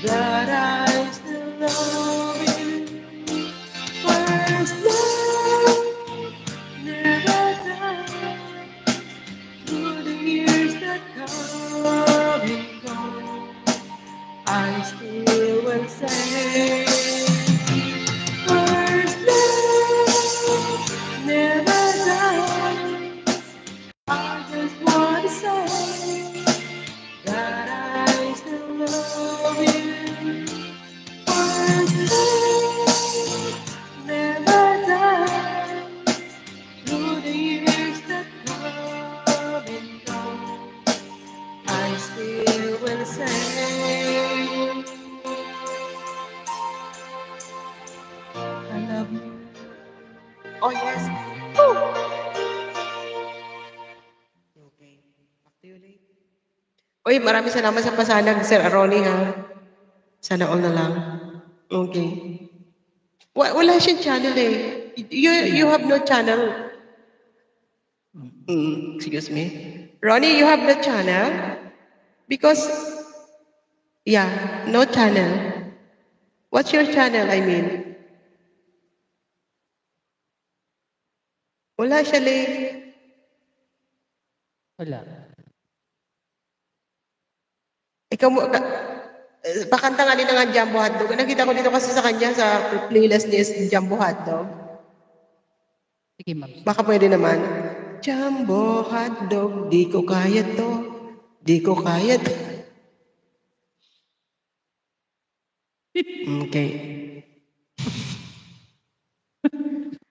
that I still love you. First love never dies. Through the years that come and go, I still will say, first love never dies. I just want to say that I still love you. First love never dies. Through the years that come and go, I still will say, I love you. Oh yes. Woo! Okay. Back to you later. Uy, maraming salamat sa pasanag, Sir Ronnie, ha? Sana all na lang. Okay. Wala siyang channel eh. You have no channel. Excuse me. Ronnie, you have no channel? Because, yeah, no channel. What's your channel, I mean? Wala siya, Lay. Wala. Ikaw mo, pakanta nga nila nga Jumbo Hotdog. Nakita ko dito kasi sa kanya sa playlist niya is Jumbo Hotdog. Sige, ma'am. Baka pwede naman. Jumbo Hotdog, di ko kaya to. Di ko kaya to. Okay.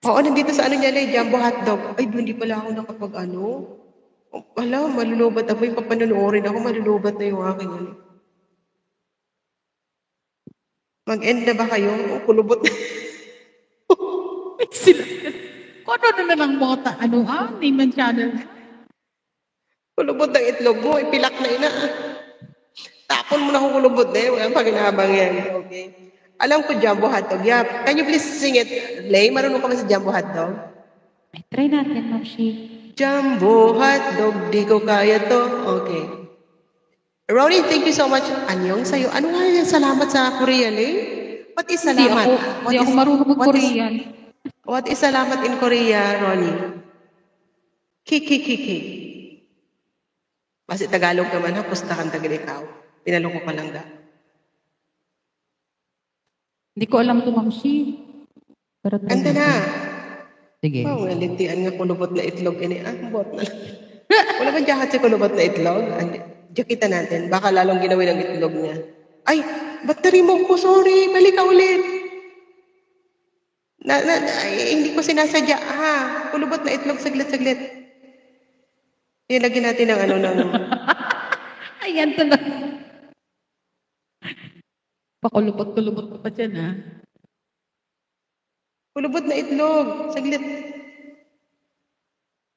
Oo, nandito sa ano niya lang, Jumbo Hotdog. Ay, hindi pala ako nakapag-ano. Wala, malulubat ako. Yung papanonoorin ako, malulubat na yung aking ano. Mag-end na ba kayo? O, kulubot na. Sila. Kung ano na lang mga name and channel. Kulubot ng itlog mo, ipilak na ina. Tapon mo na kung kulubot na yun. Walang paginabang yan. Okay. Alam ko Jumbo Hotdog. Yeah. Can you please sing it? Lay, marunong ka ba sa Jumbo Hotdog? Ay, try natin, Ma'am Shi. Jumbo Hotdog, di ko kaya to. Okay. Ronnie, thank you so much. Anyong sa'yo. Ano nga yung salamat sa Korea, Lay? What is salamat? Hindi ako marunong mag-Korean. What is salamat in Korea, Ronnie? Kiki. Kasi Tagalog naman ha, pustakan Tagalikaw. Pinaloko ka lang ga. Hindi ko alam to, Ma'am Shi. Pero Anda na. Sige. Oh, lintian nga kulubot na itlog. Bot na. Wala ba jahat sa kulubot na itlog? Jakita natin. Baka lalong ginawin ang itlog niya. Ay, ba't na-remove ko? Sorry, balik ka ulit. Hindi ko sinasadya. Ha, kulubot na itlog, saglit. Ilagyan natin ng Ayan talaga. Pakulubot-kulubot ka pa dyan, ha? Kulubot na itlog. Saglit.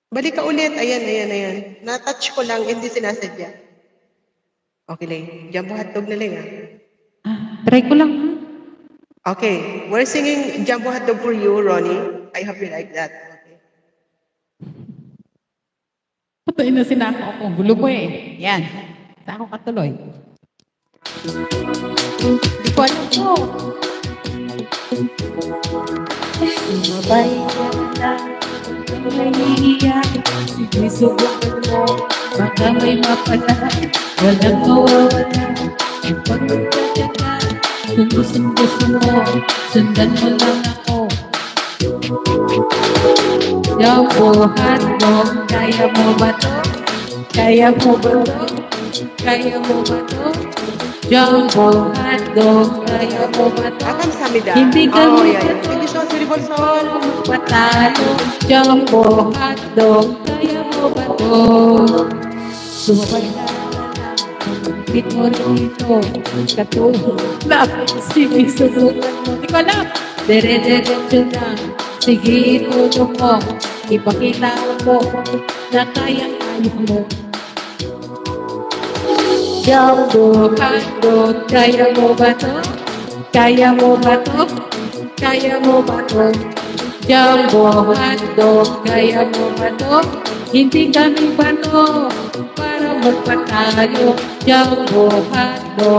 Balik ka ulit. Ayan. Na-touch ko lang, hindi sinasadya. Okay, Lay. Jumbo Hotdog na lang, ha? Try ko lang, ha? Okay. We're singing Jumbo Hotdog for you, Ronnie. I hope you like that. Okay. Patay na sinako ako. Gulo ko eh. Yan. Saan ako katuloy? Hindi ko alam ko. Mabay ka lang. May iiyak. Sisubukan mo. Baka may mapala. Walang mawawala. Ang pagkakaka. Kung gusto mo, sundan mo lang ako. Jumbo Hotdog, kaya mo ba to? Kaya mo ba to? Kaya mo ba to? Jumbo Hotdog, kaya mo ba to? Kamsamida. Hindi ka mo yeah. Hindi so siribol son. patalo. Jumbo Hotdog, kaya mo ba to? Sumabay na bit mo rito. Katulad sinisubukan mo. Di ko alam. Dire-diretso na. Sige, ituto mo. Ipakita mo na kaya-kaya mo. Jumbo Hotdog, kaya mo ba to? Kaya mo ba to? Kaya mo ba to? Jumbo Hotdog, kaya mo ba to? Hindi kami ba to? Para magpatalo. Jumbo Hotdog.